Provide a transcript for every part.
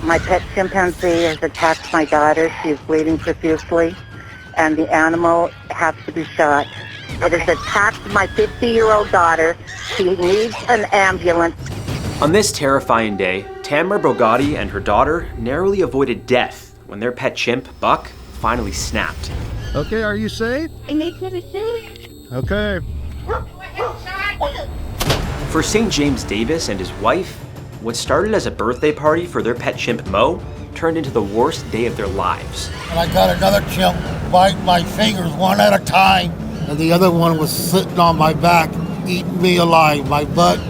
My pet chimpanzee has attacked my daughter. She is bleeding profusely, and the animal has to be shot. It has attacked my 50-year-old daughter. She needs an ambulance. On this terrifying day, Tamara Brogoitti and her daughter narrowly avoided death when their pet chimp, Buck, finally snapped. Okay, are you safe? I need to be safe. Okay. For St. James Davis and his wife, what started as a birthday party for their pet chimp Mo turned into the worst day of their lives. And I got another chimp bite my fingers one at a time, and the other one was sitting on my back, eating me alive. My butt,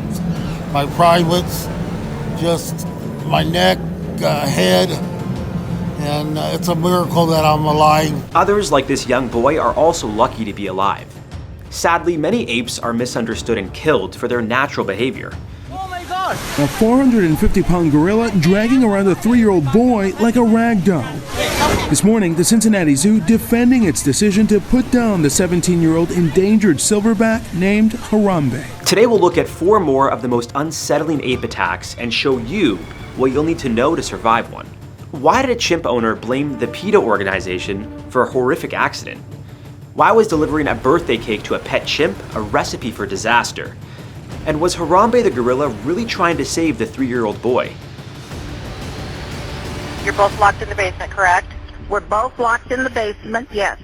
my privates, just my neck, head, and it's a miracle that I'm alive. Others, like this young boy, are also lucky to be alive. Sadly, many apes are misunderstood and killed for their natural behavior. A 450-pound gorilla dragging around a 3-year-old boy like a rag doll. This morning, the Cincinnati Zoo defending its decision to put down the 17-year-old endangered silverback named Harambe. Today we'll look at 4 more of the most unsettling ape attacks and show you what you'll need to know to survive one. Why did a chimp owner blame the PETA organization for a horrific accident? Why was delivering a birthday cake to a pet chimp a recipe for disaster? And was Harambe the gorilla really trying to save the 3-year-old boy? You're both locked in the basement, correct? We're both locked in the basement, yes.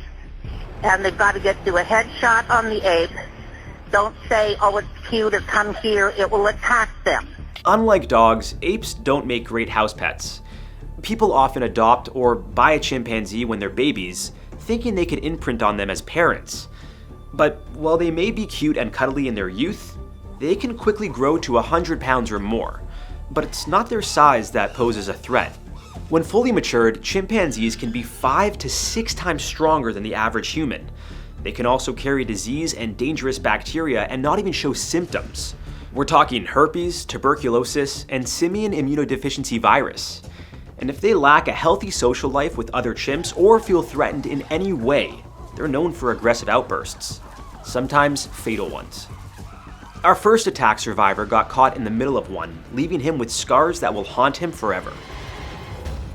And they've got to do a headshot on the ape. Don't say, oh, it's cute, or come here. It will attack them. Unlike dogs, apes don't make great house pets. People often adopt or buy a chimpanzee when they're babies, thinking they can imprint on them as parents. But while they may be cute and cuddly in their youth, they can quickly grow to 100 pounds or more, but it's not their size that poses a threat. When fully matured, chimpanzees can be 5 to 6 times stronger than the average human. They can also carry disease and dangerous bacteria and not even show symptoms. We're talking herpes, tuberculosis, and simian immunodeficiency virus. And if they lack a healthy social life with other chimps or feel threatened in any way, they're known for aggressive outbursts, sometimes fatal ones. Our first attack survivor got caught in the middle of one, leaving him with scars that will haunt him forever.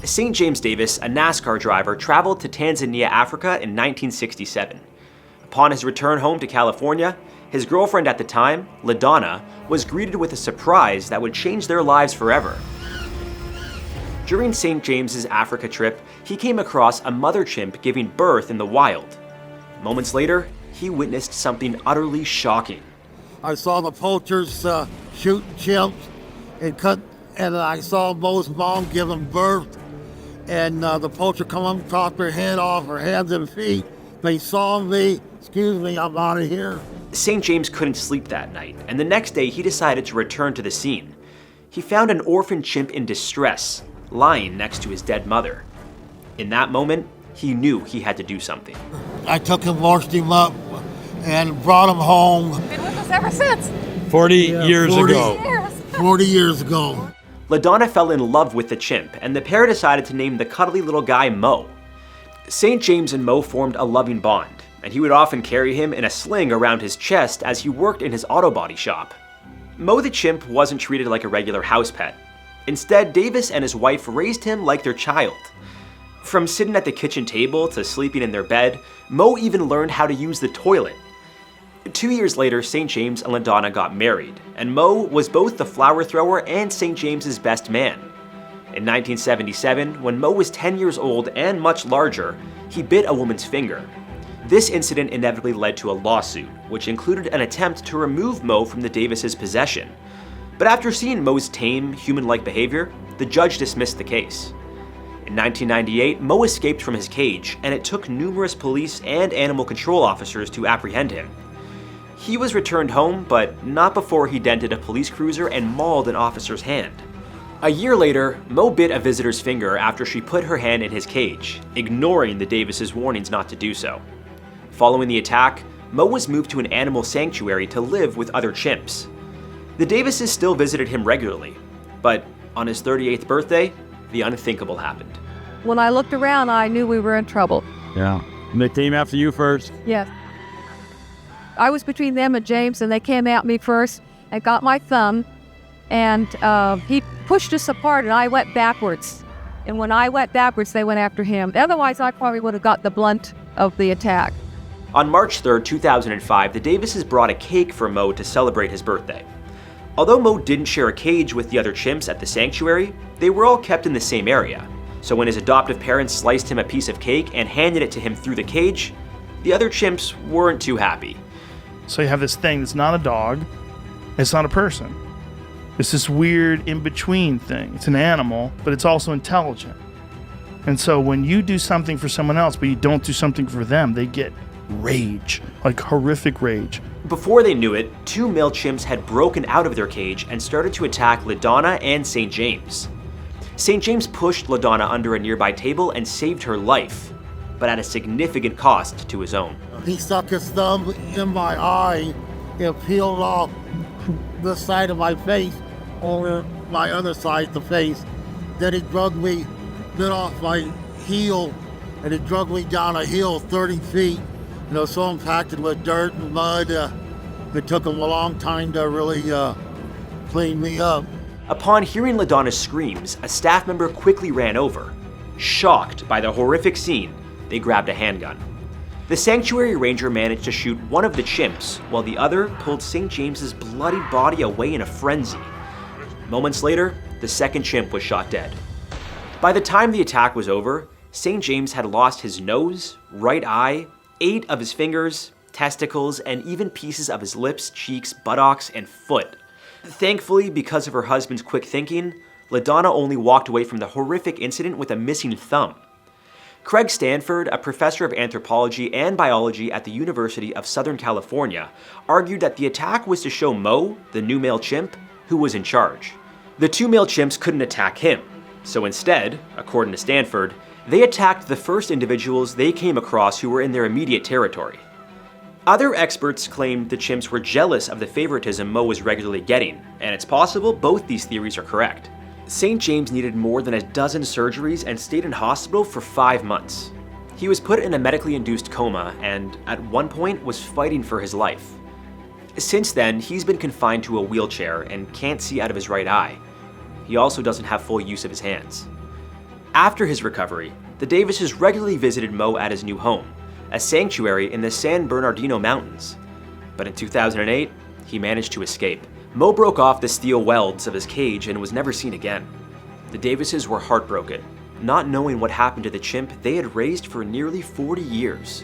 St. James Davis, a NASCAR driver, traveled to Tanzania, Africa in 1967. Upon his return home to California, his girlfriend at the time, LaDonna, was greeted with a surprise that would change their lives forever. During St. James's Africa trip, he came across a mother chimp giving birth in the wild. Moments later, he witnessed something utterly shocking. I saw the poachers shoot chimps and I saw Mo's mom give them birth, and the poacher come up and chop their head off, her hands and feet. They saw me, excuse me, I'm out of here. St. James couldn't sleep that night, and the next day he decided to return to the scene. He found an orphan chimp in distress, lying next to his dead mother. In that moment, he knew he had to do something. I took him, washed him up, and brought him home. Been with us ever since. 40 years ago. 40 years ago. LaDonna fell in love with the chimp, and the pair decided to name the cuddly little guy Mo. St. James and Mo formed a loving bond, and he would often carry him in a sling around his chest as he worked in his auto body shop. Mo the chimp wasn't treated like a regular house pet. Instead, Davis and his wife raised him like their child. From sitting at the kitchen table to sleeping in their bed, Mo even learned how to use the toilet. 2 years later, St. James and LaDonna got married, and Mo was both the flower thrower and St. James's best man. In 1977, when Mo was 10 years old and much larger, he bit a woman's finger. This incident inevitably led to a lawsuit, which included an attempt to remove Mo from the Davises' possession. But after seeing Mo's tame, human-like behavior, the judge dismissed the case. In 1998, Mo escaped from his cage, and it took numerous police and animal control officers to apprehend him. He was returned home, but not before he dented a police cruiser and mauled an officer's hand. A year later, Mo bit a visitor's finger after she put her hand in his cage, ignoring the Davises' warnings not to do so. Following the attack, Mo was moved to an animal sanctuary to live with other chimps. The Davises still visited him regularly, but on his 38th birthday, the unthinkable happened. When I looked around, I knew we were in trouble. Yeah. And they came after you first? Yes. I was between them and James, and they came at me first and got my thumb, and he pushed us apart, and I went backwards. And when I went backwards, they went after him. Otherwise, I probably would have got the blunt of the attack. On March 3rd, 2005, the Davises brought a cake for Mo to celebrate his birthday. Although Mo didn't share a cage with the other chimps at the sanctuary, they were all kept in the same area. So when his adoptive parents sliced him a piece of cake and handed it to him through the cage, the other chimps weren't too happy. So you have this thing that's not a dog, it's not a person. It's this weird in-between thing. It's an animal, but it's also intelligent. And so when you do something for someone else, but you don't do something for them, they get rage, like horrific rage. Before they knew it, 2 male chimps had broken out of their cage and started to attack LaDonna and St. James. St. James pushed LaDonna under a nearby table and saved her life, but at a significant cost to his own. He stuck his thumb in my eye and peeled off this side of my face over my other side of the face. Then he drugged me, bit off my heel, and he drugged me down a hill 30 feet. So impacted with dirt and mud. It took him a long time to really clean me up. Upon hearing LaDonna's screams, a staff member quickly ran over. Shocked by the horrific scene, they grabbed a handgun. The sanctuary ranger managed to shoot one of the chimps, while the other pulled St. James's bloody body away in a frenzy. Moments later, the second chimp was shot dead. By the time the attack was over, St. James had lost his nose, right eye, 8 of his fingers, testicles, and even pieces of his lips, cheeks, buttocks, and foot. Thankfully, because of her husband's quick thinking, LaDonna only walked away from the horrific incident with a missing thumb. Craig Stanford, a professor of anthropology and biology at the University of Southern California, argued that the attack was to show Mo, the new male chimp, who was in charge. The 2 male chimps couldn't attack him, so instead, according to Stanford, they attacked the first individuals they came across who were in their immediate territory. Other experts claimed the chimps were jealous of the favoritism Mo was regularly getting, and it's possible both these theories are correct. St. James needed more than a dozen surgeries and stayed in hospital for 5 months. He was put in a medically induced coma and, at one point, was fighting for his life. Since then, he's been confined to a wheelchair and can't see out of his right eye. He also doesn't have full use of his hands. After his recovery, the Davises regularly visited Mo at his new home, a sanctuary in the San Bernardino Mountains. But in 2008, he managed to escape. Mo broke off the steel welds of his cage and was never seen again. The Davises were heartbroken, not knowing what happened to the chimp they had raised for nearly 40 years.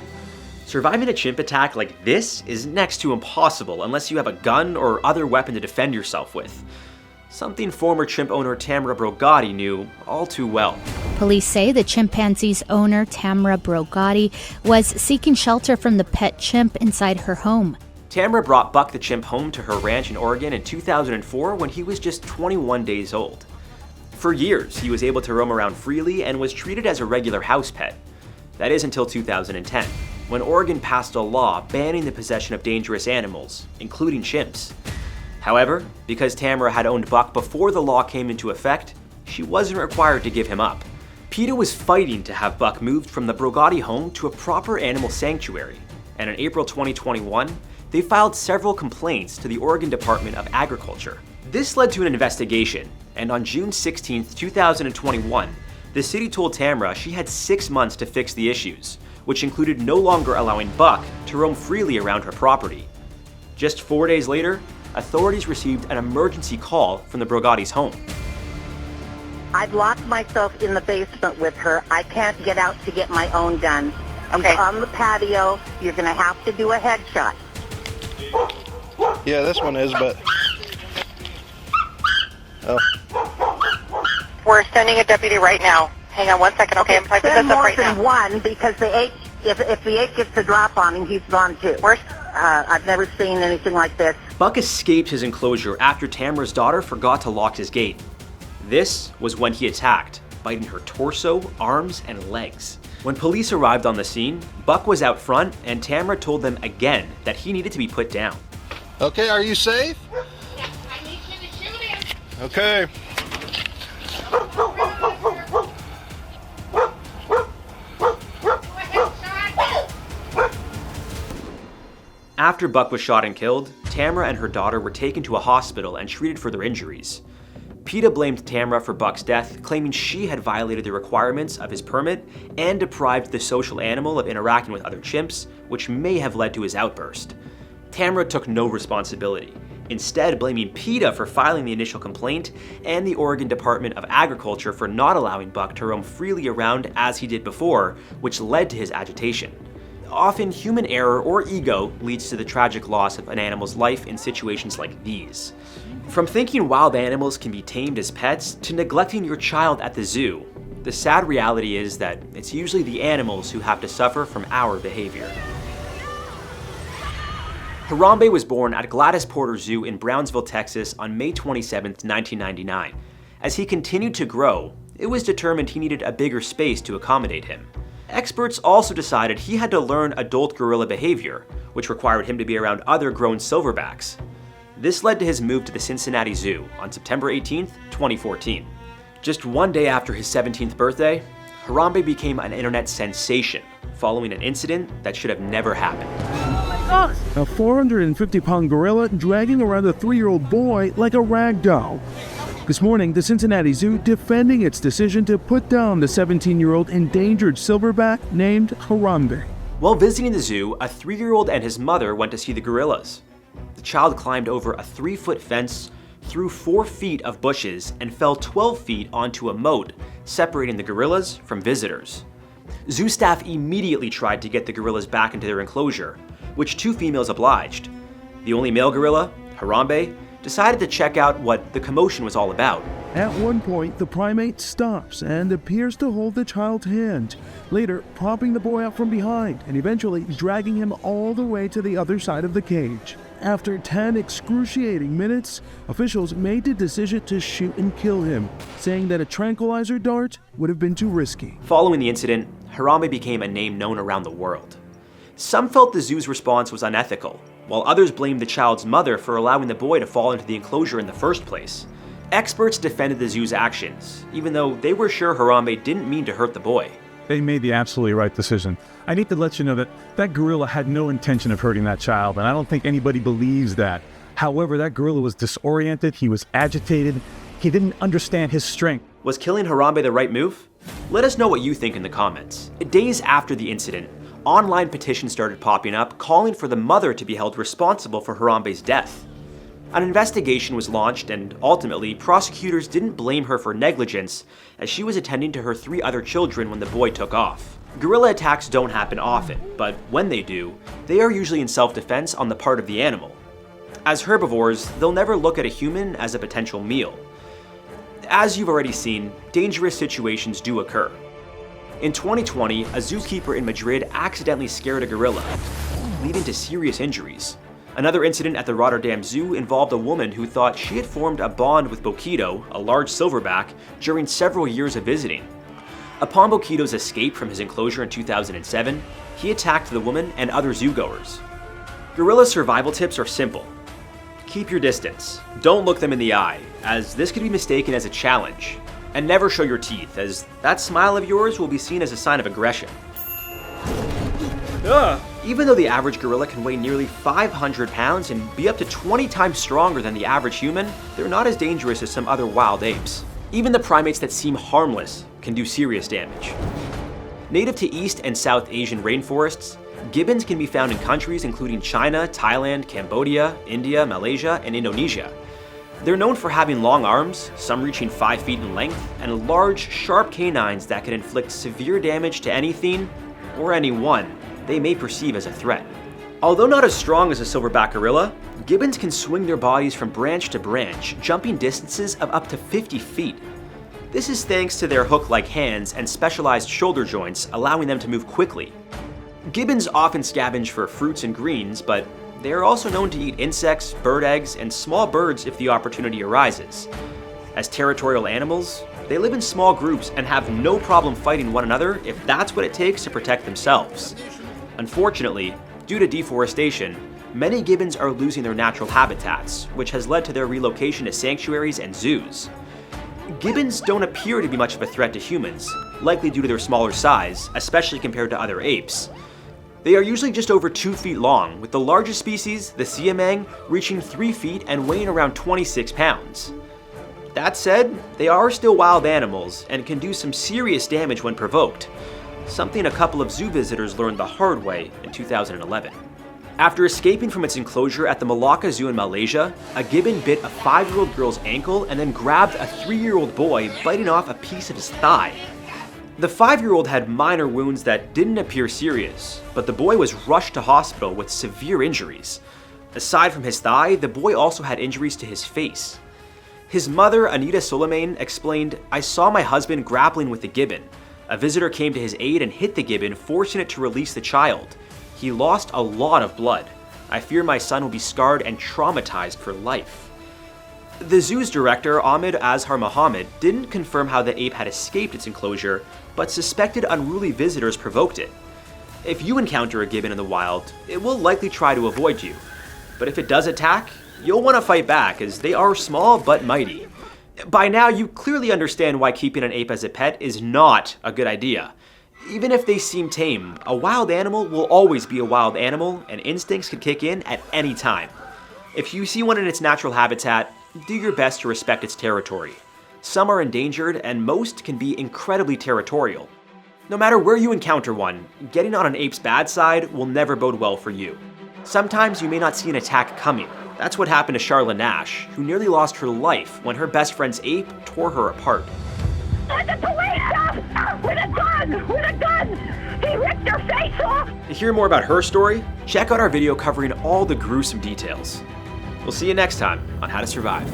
Surviving a chimp attack like this is next to impossible unless you have a gun or other weapon to defend yourself with. Something former chimp owner Tamara Brogoitti knew all too well. Police say the chimpanzee's owner, Tamara Brogoitti, was seeking shelter from the pet chimp inside her home. Tamara brought Buck the chimp home to her ranch in Oregon in 2004 when he was just 21 days old. For years, he was able to roam around freely and was treated as a regular house pet. That is until 2010, when Oregon passed a law banning the possession of dangerous animals, including chimps. However, because Tamara had owned Buck before the law came into effect, she wasn't required to give him up. PETA was fighting to have Buck moved from the Brogoitti home to a proper animal sanctuary, and in April 2021, they filed several complaints to the Oregon Department of Agriculture. This led to an investigation, and on June 16, 2021, the city told Tamara she had 6 months to fix the issues, which included no longer allowing Buck to roam freely around her property. Just 4 days later, authorities received an emergency call from the Brogoitti's home. I've locked myself in the basement with her. I can't get out to get my own gun. Okay. On the patio, you're going to have to do a headshot. Yeah, this one is, but... Oh. We're sending a deputy right now. Hang on 1 second. Okay, I'm typing this up right now. Send more than one, because the ape, if the ape gets a drop on him, he's gone too. I've never seen anything like this. Buck escaped his enclosure after Tamara's daughter forgot to lock his gate. This was when he attacked, biting her torso, arms, and legs. When police arrived on the scene, Buck was out front, and Tamara told them again that he needed to be put down. Okay, are you safe? Yes, I need you to shoot him. Okay. After Buck was shot and killed, Tamara and her daughter were taken to a hospital and treated for their injuries. PETA blamed Tamara for Buck's death, claiming she had violated the requirements of his permit and deprived the social animal of interacting with other chimps, which may have led to his outburst. Tamara took no responsibility, instead blaming PETA for filing the initial complaint and the Oregon Department of Agriculture for not allowing Buck to roam freely around as he did before, which led to his agitation. Often, human error or ego leads to the tragic loss of an animal's life in situations like these. From thinking wild animals can be tamed as pets to neglecting your child at the zoo, the sad reality is that it's usually the animals who have to suffer from our behavior. Harambe was born at Gladys Porter Zoo in Brownsville, Texas on May 27, 1999. As he continued to grow, it was determined he needed a bigger space to accommodate him. Experts also decided he had to learn adult gorilla behavior, which required him to be around other grown silverbacks. This led to his move to the Cincinnati Zoo on September 18, 2014. Just one day after his 17th birthday, Harambe became an internet sensation following an incident that should have never happened. A 450-pound gorilla dragging around a 3-year-old boy like a rag doll. This morning, the Cincinnati Zoo defending its decision to put down the 17-year-old endangered silverback named Harambe. While visiting the zoo, a 3-year-old and his mother went to see the gorillas. The child climbed over a 3-foot fence, through 4 feet of bushes, and fell 12 feet onto a moat, separating the gorillas from visitors. Zoo staff immediately tried to get the gorillas back into their enclosure, which 2 females obliged. The only male gorilla, Harambe, decided to check out what the commotion was all about. At one point, the primate stops and appears to hold the child's hand, later propping the boy up from behind and eventually dragging him all the way to the other side of the cage. After 10 excruciating minutes, officials made the decision to shoot and kill him, saying that a tranquilizer dart would have been too risky. Following the incident, Harambe became a name known around the world. Some felt the zoo's response was unethical, while others blamed the child's mother for allowing the boy to fall into the enclosure in the first place. Experts defended the zoo's actions, even though they were sure Harambe didn't mean to hurt the boy. They made the absolutely right decision. I need to let you know that that gorilla had no intention of hurting that child, and I don't think anybody believes that. However, that gorilla was disoriented, he was agitated, he didn't understand his strength. Was killing Harambe the right move? Let us know what you think in the comments. Days after the incident, online petitions started popping up calling for the mother to be held responsible for Harambe's death. An investigation was launched, and ultimately, prosecutors didn't blame her for negligence, as she was attending to her 3 other children when the boy took off. Gorilla attacks don't happen often, but when they do, they are usually in self-defense on the part of the animal. As herbivores, they'll never look at a human as a potential meal. As you've already seen, dangerous situations do occur. In 2020, a zookeeper in Madrid accidentally scared a gorilla, leading to serious injuries. Another incident at the Rotterdam Zoo involved a woman who thought she had formed a bond with Boquito, a large silverback, during several years of visiting. Upon Boquito's escape from his enclosure in 2007, he attacked the woman and other zoogoers. Gorilla survival tips are simple. Keep your distance. Don't look them in the eye, as this could be mistaken as a challenge. And never show your teeth, as that smile of yours will be seen as a sign of aggression. Even though the average gorilla can weigh nearly 500 pounds and be up to 20 times stronger than the average human, they're not as dangerous as some other wild apes. Even the primates that seem harmless can do serious damage. Native to East and South Asian rainforests, gibbons can be found in countries including China, Thailand, Cambodia, India, Malaysia, and Indonesia. They're known for having long arms, some reaching 5 feet in length, and large, sharp canines that can inflict severe damage to anything or anyone they may perceive as a threat. Although not as strong as a silverback gorilla, gibbons can swing their bodies from branch to branch, jumping distances of up to 50 feet. This is thanks to their hook-like hands and specialized shoulder joints, allowing them to move quickly. Gibbons often scavenge for fruits and greens, but they are also known to eat insects, bird eggs, and small birds if the opportunity arises. As territorial animals, they live in small groups and have no problem fighting one another if that's what it takes to protect themselves. Unfortunately, due to deforestation, many gibbons are losing their natural habitats, which has led to their relocation to sanctuaries and zoos. Gibbons don't appear to be much of a threat to humans, likely due to their smaller size, especially compared to other apes. They are usually just over 2 feet long, with the largest species, the siamang, reaching 3 feet and weighing around 26 pounds. That said, they are still wild animals and can do some serious damage when provoked, something a couple of zoo visitors learned the hard way in 2011. After escaping from its enclosure at the Malacca Zoo in Malaysia, a gibbon bit a 5-year-old girl's ankle and then grabbed a 3-year-old boy, biting off a piece of his thigh. The 5-year-old had minor wounds that didn't appear serious, but the boy was rushed to hospital with severe injuries. Aside from his thigh, the boy also had injuries to his face. His mother, Anita Suleiman, explained, "I saw my husband grappling with the gibbon. A visitor came to his aid and hit the gibbon, forcing it to release the child. He lost a lot of blood. I fear my son will be scarred and traumatized for life." The zoo's director, Ahmed Azhar Mohammed, didn't confirm how the ape had escaped its enclosure, but suspected unruly visitors provoked it. If you encounter a gibbon in the wild, it will likely try to avoid you. But if it does attack, you'll want to fight back, as they are small but mighty. By now, you clearly understand why keeping an ape as a pet is not a good idea. Even if they seem tame, a wild animal will always be a wild animal, and instincts can kick in at any time. If you see one in its natural habitat, do your best to respect its territory. Some are endangered, and most can be incredibly territorial. No matter where you encounter one, getting on an ape's bad side will never bode well for you. Sometimes you may not see an attack coming. That's what happened to Charla Nash, who nearly lost her life when her best friend's ape tore her apart. With a gun! He ripped her face off! To hear more about her story, check out our video covering all the gruesome details. We'll see you next time on How to Survive.